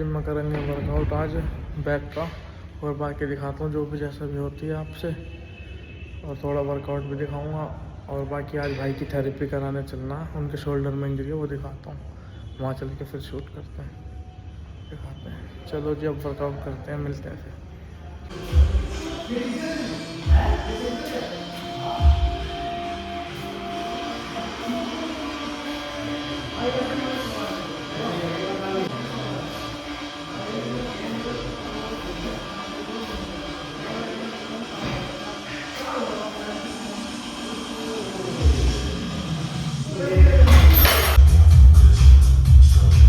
Gym में करेंगे workout आज बैक का, और बाकी दिखाता हूँ जो भी जैसा भी होती है आपसे, और थोड़ा वर्कआउट भी दिखाऊंगा। और बाकी आज भाई की थेरेपी कराने चलना है, उनके शोल्डर में इंजरी है, वो दिखाता हूँ। वहाँ चल के फिर शूट करते हैं, दिखाते हैं। चलो जी, अब वर्कआउट करते हैं, मिलते हैं फिर।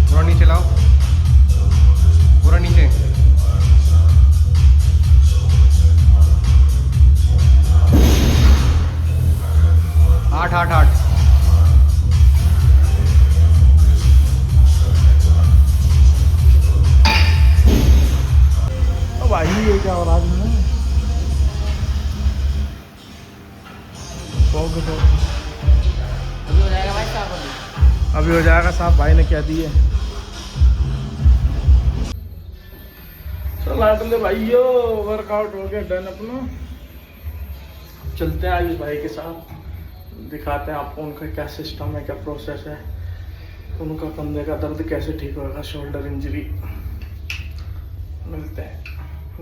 पूरा नीचे लाओ, पूरा नीचे। 8 8 8। अब भाई ये क्या हो रहा है इसमें? अभी हो जाएगा भाई साहब। अभी हो जाएगा साहब, भाई ने क्या दिए। चलो भाइयों, वर्कआउट हो गया डन अपना। चलते हैं आयुष भाई के साथ, दिखाते हैं आपको उनका क्या सिस्टम है, क्या प्रोसेस है, उनका कंधे का दर्द कैसे ठीक होगा, शोल्डर इंजरी। मिलते हैं।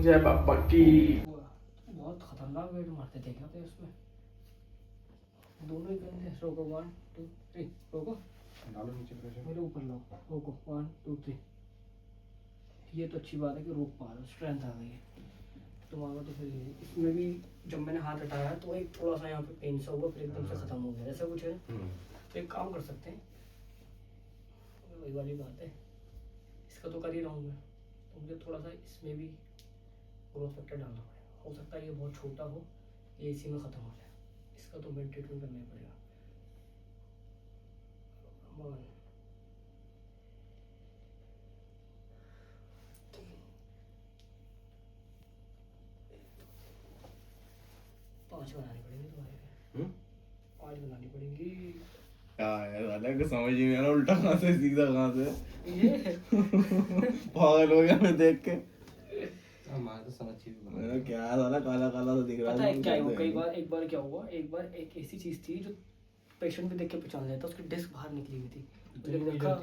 जय बाबा की। बहुत खतरनाक वेट मारते थे क्या थे उसमें, दोनों ही कंधे। रोको 1 2 3, रोको, डालो नीचे प्रेशर। मेरे ऊपर लो, रोको 1 2 3। ये तो अच्छी बात है कि रोक पा रहे हो, स्ट्रेंथ आ गई है तुम्हारा। तो फिर ये इसमें भी जब मैंने हाथ हटाया तो एक थोड़ा सा यहाँ पे पेन सा हुआ, फिर एकदम से खत्म हो गया, ऐसा कुछ है। तो एक काम कर सकते हैं, वही वाली बात है, इसका तो कर ही रहा हूँ मैं, तो मुझे थोड़ा सा इसमें भी ग्रोथ फैक्टर डालना पड़ेगा। हो सकता है ये बहुत छोटा हो, ये इसी में ख़त्म हो जाए, इसका तो मेन ट्रीटमेंट करना ही पड़ेगा। वन, 5 बनानी पड़ेगी तुम्हारे, 5 बनानी पड़ेंगी। यार अलग समझ ही नहीं आ रहा, उल्टा कहाँ से सीधा कहाँ से। ये पागल हो गया मैं देख के। हमारे तो समझ ही नहीं। मैंने क्या साला काला काला तो दिख रहा पता है क्या है वो, कई बार एक बार क्या हुआ, एक बार एक ऐसी चीज़ थी जो पेशेंट भी देख के पहचान लेता, उसकी डिस्क बाहर निकली हुई थी, लेकिन देखा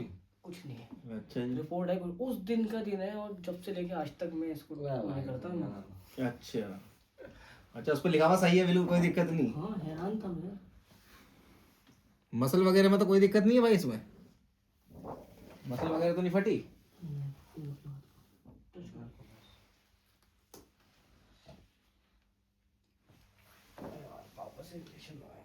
कुछ नहीं है। अच्छा जी। रिपोर्ट है उस दिन का दिन है, और जब से लेके आज तक मैं इसको नहीं करता हूँ ना। अच्छा अच्छा, उस पर लिखा हुआ सही है, बिल्कुल कोई दिक्कत नहीं। हाँ हैरान था मैं। मसल वगैरह में तो कोई दिक्कत नहीं है भाई, इसमें मसल वगैरह तो नहीं फटी। वापस इंजेक्शन लगाया।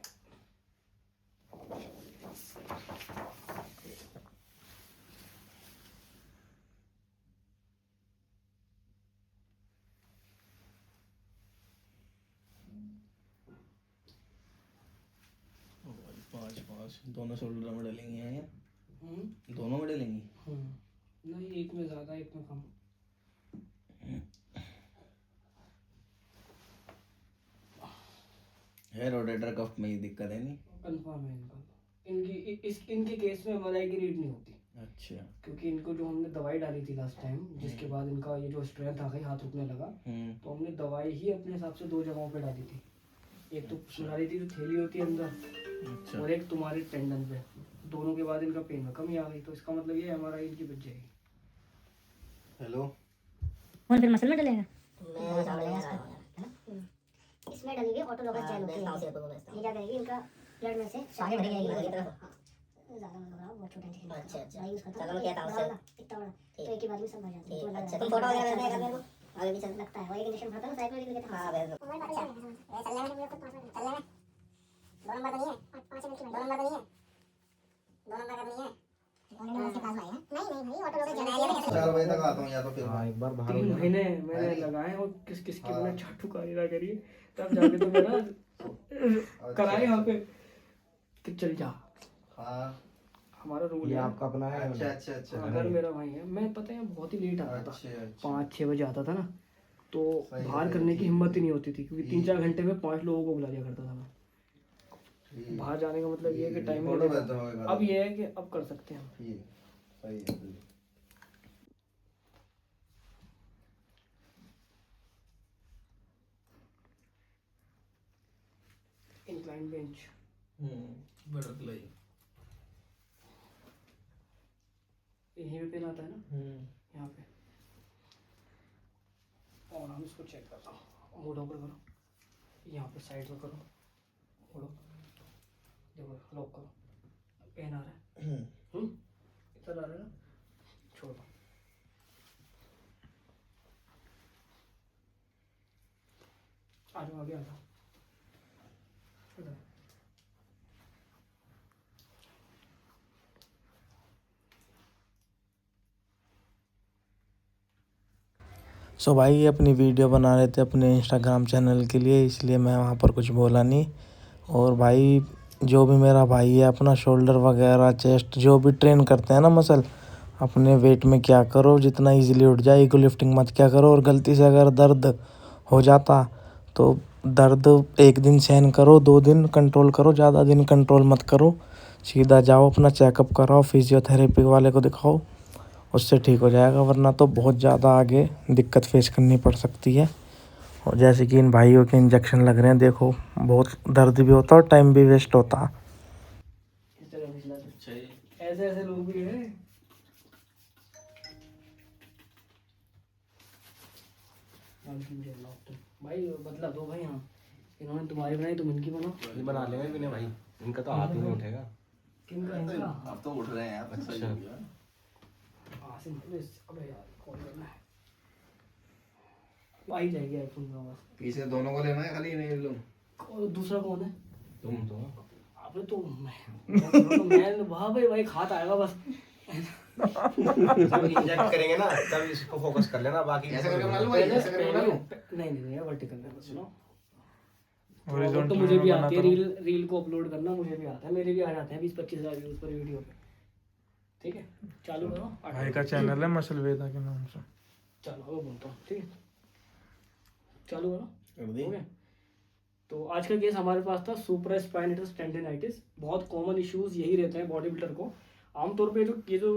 पाँच पाँच दोनों शोल्डर में डलेंगे हैं, दोनों में डलेंगी। नहीं, एक में ज़्यादा एक में कम। है रोटेटर कफ में ही दिक्कत है नहीं। कंफर्म है इनका, इनके केस में मलाई की नीड नहीं होती। अच्छा। क्योंकि इनको जो हमने दवाई डाली थी लास्ट टाइम, जिसके बाद इनका ये जो स्ट्रेंथ आ गई, हाथ रुकने लगा, तो हमने दवाई ही अपने हिसाब से 2 जगहों पे डाली थी। एक तो डाली थी जो थैली होती है अंदर, अच्छा। और एक तुम्हारे टेंडन पे। दोनों के बाद इनका पेन में कमी आ गई, तो इसका मतलब ये एमआरआई इनकी बच जाएगी। हेलो, और फिर मसल में डलेगा। इसमें डलेगी ऑटोलॉगस जेल होती है, ये क्या करेगी, इनका ब्लड में से आगे बढ़ जाएगी इधर तरफ। ज्यादा मत घबराओ, बहुत छोटा इंजेक्शन। अच्छा अच्छा, यूज करता चलो मैं कहता हूं सर, इतना बड़ा तो एक ही बार में सब भर जाता है। अच्छा, तुम फोटो वगैरह भेजना मेरे को, आगे भी चल लगता है। और एक इंजेक्शन भरता है साइड में भी देता है। हां भेज दो। अच्छा चल ले, मेरे को 5 मिनट चल ले। 2 नंबर तो नहीं है, 5 मिनट की 2 नंबर तो नहीं है, 2 नंबर का नहीं है। 2 नंबर के पास भाई है। नहीं भाई, ऑटोलॉगस जेल है। 4 बजे तक आता हूं, या तो फिर हाँ, एक बार बाहर 3 महीने मैंने लगाए, और किसकी मैंने चाटू कारी ना करी, तब जाके तो मेरा कराए यहाँ पे कि चल जा। हां, हमारा रूल ये है। आपका अपना है। अच्छा अच्छा अच्छा। अगर मेरा भाई है, मैं पता है बहुत ही लेट आता था, 5-6 बजे आता था ना, तो बाहर करने की हिम्मत ही नहीं होती थी, क्योंकि 3-4 घंटे में 5 लोगों को बुला दिया करता था मैं। बाहर जाने का मतलब ये है कि टाइम फोटो नहीं भेज दो। अब ये है कि अब कर सकते हैं हम। ठीक सही है। Incline bench. बड़ा दिलाई। यहीं पे पेन आता है ना, यहाँ पे। और हम इसको चेक करता हूँ, मोड ओपन करो, यहाँ पे साइड में करो, मोड़ो, देखो लॉक करो, पेन आ रहा है, इधर आ रहा है ना, छोड़ दो। आ जाओ, आगे आ जाओ, इधर। सो भाई ये अपनी वीडियो बना रहे थे अपने इंस्टाग्राम चैनल के लिए, इसलिए मैं वहाँ पर कुछ बोला नहीं। और भाई जो भी मेरा भाई है अपना शोल्डर वगैरह चेस्ट जो भी ट्रेन करते हैं ना मसल, अपने वेट में क्या करो जितना इजीली उठ जाए, ईगो लिफ्टिंग मत क्या करो। और गलती से अगर दर्द हो जाता तो दर्द एक दिन सहन करो, 2 दिन कंट्रोल करो, ज़्यादा दिन कंट्रोल मत करो। सीधा जाओ अपना चेकअप कराओ, फिजियोथेरेपी वाले को दिखाओ, उससे ठीक हो जाएगा। वरना तो बहुत ज़्यादा आगे दिक्कत फेस करनी पड़ सकती है। और जैसे कि इन भाइयों के इंजेक्शन लग रहे हैं, देखो बहुत दर्द भी होता है और टाइम भी वेस्ट होता है। इस तरह पिछला तो ऐसे ऐसे लोग भी हैं। भाई बदला दो भाई, हाँ इन्होंने तुम्हारी बनाई, तुम इनकी बनाओ। ये बना लेंगे भी नहीं भाई, इनका तो हाथ ही नहीं उठेगा। किनका इनका? अब तो उठ रहे हैं यार। अच्छा आसिम, अबे यार कॉल करना है, आ ही जाएगी आईफोन में आवाज। पीछे दोनों को लेना है खाली नहीं लो। और दूसरा कौन है? तुम तो अबे तो मैं वहाँ पे भाई खात आएगा बस। जब इंजेक्ट करेंगे ना तब इसको फोकस कर लेना, बाकी ऐसे करके बना लो भाई, ऐसे करके बना लो। नहीं वर्टिकल में बस सुनो। Horizontal तो मुझे में भी बना आती है, करो। रील को अपलोड करना मुझे भी आता है, मेरे भी आ जाते हैं 20-25 हज़ार व्यूज पर वीडियो पे। ठीक है चालू करो। भाई का चैनल है मसल वेदा के नाम से। चलो वो बोलता हूँ, ठीक है चालू करो। कर दी। हो गया। तो आज का केस हमारे पास था सुप्रास्पाइनेटस टेंडिनाइटिस। बहुत कॉमन इश्यूज यही रहते हैं बॉडी बिल्डर को। आमतौर पे ये जो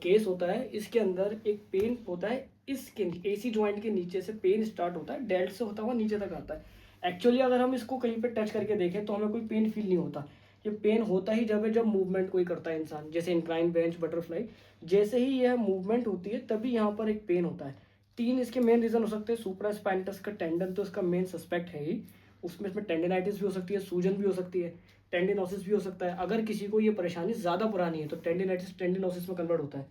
केस होता है इसके अंदर एक पेन होता है, इसके एसी जॉइंट के नीचे से पेन स्टार्ट होता है, डेल्ट से होता हुआ नीचे तक आता है। एक्चुअली अगर हम इसको कहीं पे टच करके देखें तो हमें कोई पेन फील नहीं होता। ये पेन होता ही जब मूवमेंट कोई करता है इंसान, जैसे इंक्लाइन बेंच, बटरफ्लाई, जैसे ही यह मूवमेंट होती है तभी यहाँ पर एक पेन होता है। 3 इसके मेन रीजन हो सकते हैं। सुप्रास्पाइनेटस का टेंडन तो इसका मेन सस्पेक्ट है ही, इसमें टेंडिनाइटिस भी हो सकती है, सूजन भी हो सकती है, टेंडिनोसिस भी हो सकता है। अगर किसी को ये परेशानी ज़्यादा पुरानी है तो टेंडिनाइटिस टेंडिनोसिस में कन्वर्ट होता है,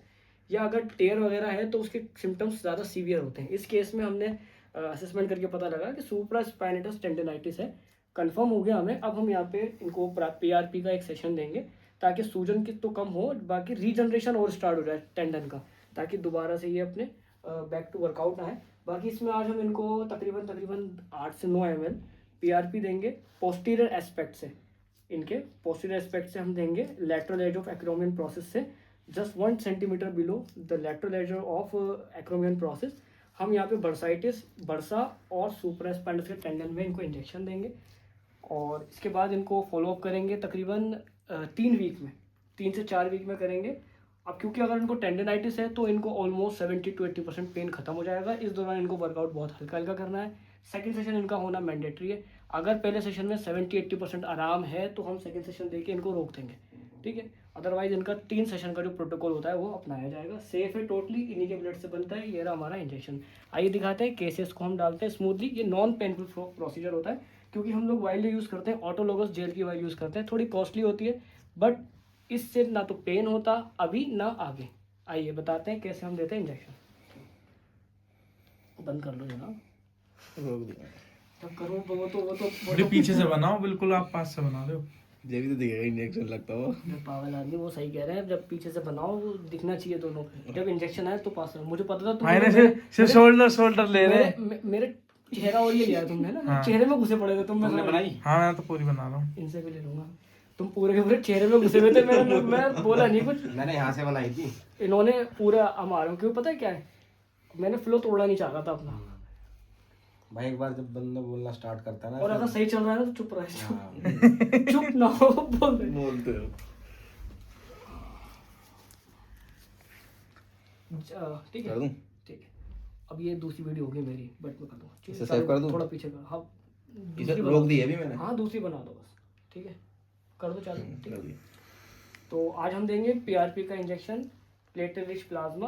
या अगर टेयर वगैरह है तो उसके सिम्टम्स ज़्यादा सीवियर होते हैं। इस केस में हमने असेसमेंट करके पता लगा कि सुप्रास्पाइनेटस टेंडिनाइटिस है, कंफर्म हो गया हमें। अब हम यहाँ पे इनको पीआरपी का एक सेशन देंगे ताकि सूजन की तो कम हो, बाकी रीजनरेशन और स्टार्ट हो जाए टेंडन का, ताकि दोबारा से ये अपने बैक टू वर्कआउट आए। बाकी इसमें आज हम इनको तकरीबन 8 से 9 ml पीआरपी देंगे पोस्टीरियर एस्पेक्ट से। इनके पोस्टीरियर एस्पेक्ट से हम देंगे lateral edge of acromion process से just 1 centimetre below the lateral edge of acromion process. हम यहाँ पे बर्साइटिस, बर्सा और सुप्रास्पाइनेटस के टेंडन में इनको इंजेक्शन देंगे और इसके बाद इनको फॉलोअप करेंगे तकरीबन 3 वीक में, 3 से 4 वीक में करेंगे। अब क्योंकि अगर इनको टेंडिनाइटिस है तो इनको ऑलमोस्ट 70 to 80% पेन खत्म हो जाएगा। इस दौरान इनको वर्कआउट बहुत हल्का हल्का करना है। सेकंड सेशन इनका होना मैंडेटरी है। अगर पहले सेशन में 70-80% आराम है तो हम सेकंड सेशन देके इनको रोक देंगे, ठीक है। अदरवाइज इनका 3 सेशन का जो प्रोटोकॉल होता है वो अपनाया जाएगा। सेफ है टोटली, इन्हीं के ब्लड से बनता है। ये रहा हमारा इंजेक्शन। आइए दिखाते हैं केसेस को हम डालते हैं स्मूथली। ये नॉन पेनफुल प्रोसीजर होता है क्योंकि हम लोग वाइल्ड यूज़ करते हैं, ऑटोलोगस जेल की वाइल यूज़ करते हैं। थोड़ी कॉस्टली होती है बट इससे ना तो पेन होता अभी ना आगे। आइए बताते हैं कैसे हम देते हैं इंजेक्शन। बंद कर लो जनाब, रोक दिया। तब करो वो तो थोड़ी पीछे से बनाओ, बिल्कुल आप पास से बना दो। ये भी तो दिखेगा इंजेक्शन लगता हो। पागल आदमी, वो सही कह रहे हैं। जब पीछे से बनाओ वो दिखना चाहिए दोनों। जब इंजेक्शन आए तो पास रहो। मुझे पता था तुम मैंने सिर्फ शोल्डर ले रहे हैं। मेरे चेहरा और ये लिया तुमने ना, हाँ। चेहरे में घुसे पड़े थे तुम। तुमने बनाई? हाँ मैं तो पूरी बना रहा हूँ। इनसे भी ले लूंगा। तुम पूरे के पूरे चेहरे में घुसे हुए थे। मैं बोला नहीं कुछ। मैंने यहाँ से बनाई थी। इन्होंने पूरा हमारे, क्यों पता है क्या है, मैंने फ्लो तोड़ना नहीं चाहता था अपना। भाई एक बार जब बंदा बोलना स्टार्ट करता है ना और अगर फिर- सही चल रहा है ना तो चुप रहे। हाँ। चुप ना हो, बोल दे। बोलते हो। ठीक कर है दूं? ठीक है। अब ये दूसरी वीडियो होगी मेरी, बट मैं कर दूँ। इसे सेव कर दूं? थोड़ा पीछे कर। हाँ इसे दूसरी रोक दी है अभी मैंने। हाँ दूसरी बना दो बस। ठीक है, कर दो चालू। ठीक है, तो आज हम देंगे PRP का injection, platelet rich plasma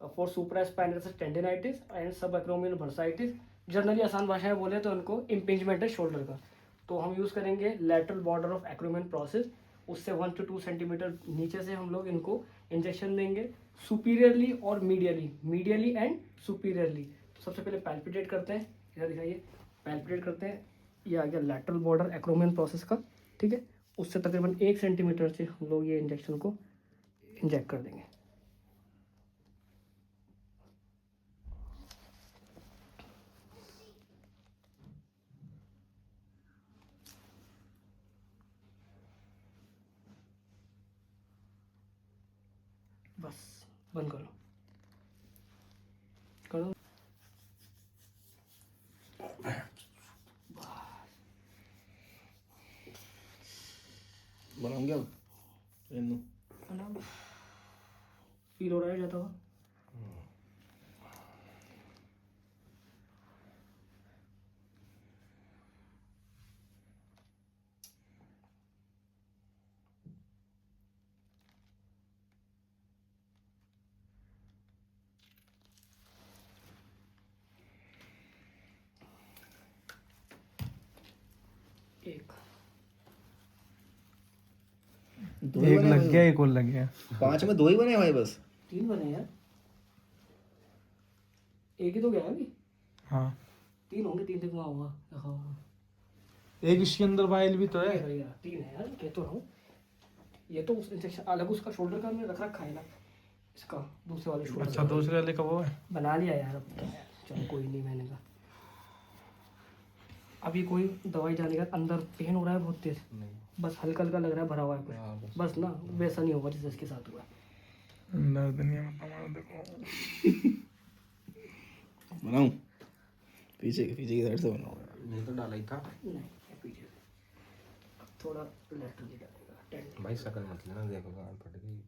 for supraspinal tendinitis and subacromial bursitis. Generally आसान भाषा में बोले तो उनको इम्पिंजमेंट है शोल्डर का। तो हम यूज़ करेंगे lateral border of acromial process, उससे 1 to 2 सेंटीमीटर नीचे से हम लोग इनको इंजेक्शन देंगे, सुपीरियरली और मीडियली एंड सुपीरियरली। तो सबसे पहले पैल्पिटेट करते हैं, इधर दिखाइए, पैल्पिटेट करते हैं। ये आ गया लेटरल बॉर्डर एक्रोमियल प्रोसेस का। ठीक है, उससे तकरीबन 1 सेंटीमीटर से हम लोग ये इंजेक्शन को इंजेक्ट कर देंगे। बस बंद करो, करो। बनाऊंगे अब फील हो रहा है जाता हुआ? एक एक लग गया, एक और लग गया। 5 में 2 ही बने भाई बस। 3 बने यार, एक ही तो गया अभी। हाँ, 3 होंगे, 3 तक वहाँ हुआ रखा हुआ। एक इसके अंदर वाइल भी तो है। 3 है यार, कह तो रहा हूँ। ये तो उस इंजेक्शन अलग उसका शोल्डर का हमने रख रखा है ना, इसका दूसरे वाले शोल्डर। अच्छा, दूसरे वाले का वो है। बना लिया यार, अब क्या है, चलो कोई नहीं। मैंने कहा अभी कोई दवाई जाने का अंदर पेन हो रहा है बहुत तेज, बस हल्का हल्का लग रहा है, भरा हुआ है कुछ, बस ना वैसा नहीं होगा जैसे इसके साथ हुआ है। दर्द नहीं है हमारा, देखो। बनाऊं पीछे की साइड से बनाऊं। नहीं तो डाला ही था नहीं ये पीछे से। अब थोड़ा लेफ्ट भी डालेगा, टेंट। भाई, शकल मत लेना, देखो गाल फट गई।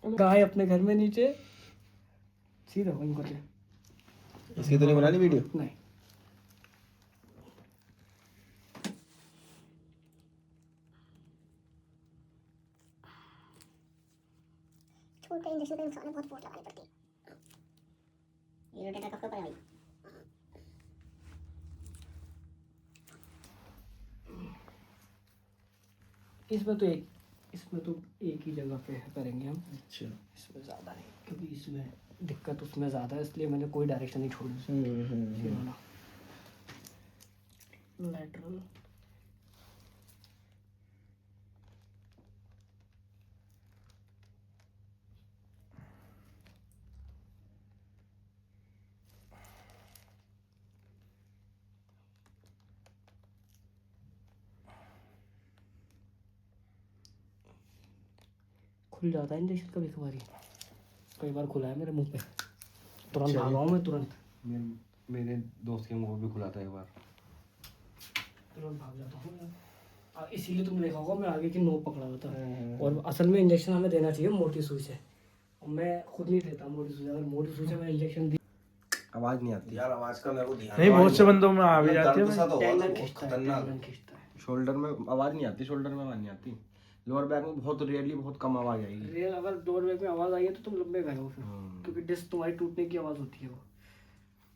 गाय अपने घर में नीचे सीधा वहीं कर ले। इसकी तो नहीं बना ली वीडियो? नहीं, छोटे इंजेक्शन का नुकसान है, बहुत फोर्स लगानी पड़ती है। ये रोटेटर कब करेगा भाई? इसमें तो एक ही जगह पे करेंगे हम। अच्छा। इसमें ज़्यादा नहीं, क्योंकि इसमें दिक्कत उसमें ज़्यादा है, इसलिए मैंने कोई डायरेक्शन नहीं छोड़ी। लेटरल खुल जाता है इंजेक्शन कभी कभार, कई बार खुला है मेरे मुंह पे, तुरंत भागा हूँ मैं, तुरंत मेरे दोस्त के मुंह भी खुला था एक बार। तुरंत भाग जाता हूँ मैं। इसीलिए तुमने देखा होगा मैं आगे की नोक पकड़ा हुआ था। और असल में इंजेक्शन हमें देना चाहिए मोटी सुई से, और मैं खुद नहीं देता मोटी सुई से। अगर मोटी सुई से मैं इंजेक्शन दी, आवाज नहीं आती यार आवाज का मेरे को ध्यान नहीं, बहुत से बंदों में आ भी जाती है। टेंडन खींचता है। शोल्डर में आवाज नहीं आती, शोल्डर में आवाज नहीं आती। लोअर बैक में बहुत रेयरली, बहुत कम आवाज आएगी। रेयर अगर लोअर बैक में आवाज आई है तो तुम लंबे गए हो फिर, क्योंकि डिस्क तुम्हारी टूटने की आवाज होती है वो।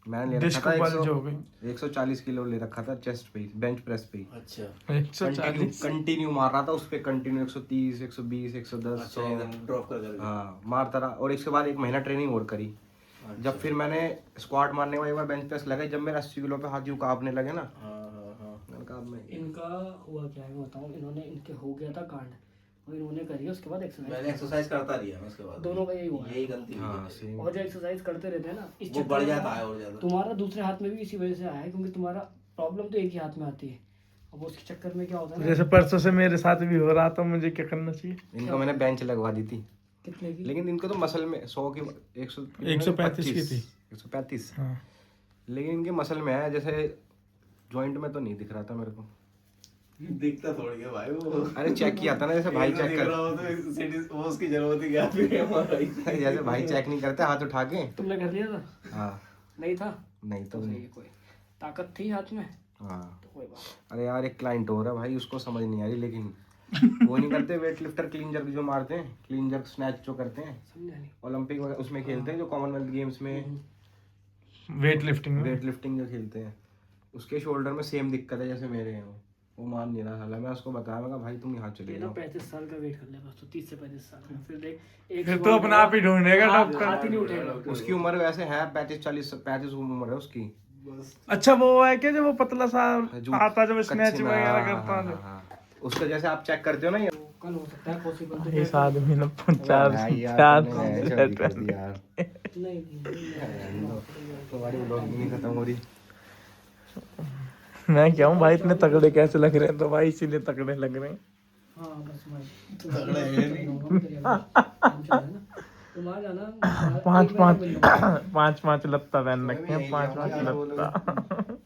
मैंने ले डिस्क रखा था बल्ज हो गई। 140 किलो ले रखा था चेस्ट पे, बेंच प्रेस पे। अच्छा 140। कंटिन्यू मार रहा था उस पे, कंटिन्यू 130, 120, 110, 100। ड्रॉप कर हाँ, मारता रहा। और इसके बाद 1 महीना ट्रेनिंग और करी। जब फिर मैंने स्क्वाट मारने के बाद एक बार बेंच प्रेस लगाई, जब मेरा 80 किलो पे हाथ यूं कांपने लगे ना, मैंने कहा अब मैं इनका हुआ क्या है मैं बताऊँ, इन्होंने इनके हो गया था कांड और इन्होंने करी है, उसके बाद मैंने एक्सरसाइज एक्सरसाइज करता रहा मैं उसके बाद दोनों का यही हुआ है। यही गलती हुई हाँ है। सेम। और जो एक्सरसाइज करते रहते हैं ना इस वो चक्कर बढ़ में जाता ना, है और ज्यादा। तुम्हारा दूसरे हाथ में भी इसी वजह से आया है क्योंकि तुम्हारा प्रॉब्लम तो एक ही हाथ में आती है। अब उसके चक्कर में क्या होता है ना, जैसे परसों से मेरे साथ भी हो रहा था, मुझे क्या करना चाहिए? इनको मैंने बेंच लगवा दी थी, कितने की लेकिन इनको तो मसल में 100 की 135 की थी। 135, हाँ लेकिन इनके मसल में है, जैसे जॉइंट में तो नहीं दिख रहा था मेरे को। दिखता थोड़ी है भाई वो। अरे चेक किया था ना, जैसे भाई चेक कर वो उसकी जरूरत ही क्या फिर जैसे भाई चेक नहीं करते हाथ उठा के। तुमने कर लिया था? हाँ नहीं था नहीं तो सही नहीं। है, कोई ताकत थी हाथ में हाँ तो कोई बात अरे यार एक क्लाइंट हो रहा है भाई, उसको समझ नहीं आ रही, लेकिन वो नहीं करते वेट लिफ्टर क्लीन जर्क जो मारते हैं, क्लीन जर्क स्नैच जो करते हैं समझा नहीं। ओलंपिक उसमें खेलते हैं, जो कॉमनवेल्थ गेम्स में वेट लिफ्टिंग में। वेट लिफ्टिंग जो खेलते हैं, उसके शोल्डर में सेम दिक्कत है जैसे मेरे हैं। वो मान नहीं रहा साला। मैं उसको बताया, मैं कहा भाई तुम यहाँ चले ये ना जाओ। 35 साल का वेट कर ले बस, तो 30 से 35 साल का फिर देख एक फिर तो अपना आप ही ढूंढेगा हाथ डॉक्टर। ही नहीं उठेगा। उसकी उम्र वैसे है 35 उम्र है उसकी। अच्छा वो है क्या जो वो पतला सा जो आता जब स्नैच कच्चे में, वगैरह हाँ, करता हाँ, है? हाँ, हाँ। उसका जैसे आप चेक करते हो ना ये कल हो सकता है पॉसिबल तो इस आदमी ने भाई यार, चार तुमने ऐसे भी कर दिया यार। नहीं तुम्हारी ब्लॉगिंग नहीं खत्म हो रही। मैं क्या हूँ भाई, इतने तगड़े कैसे लग रहे हैं? तो भाई इसीलिए तगड़े लग रहे हैं। हाँ बस मैं तुम आ जाना 5 लत्ता पहन रखे हैं, 5 लत्ता।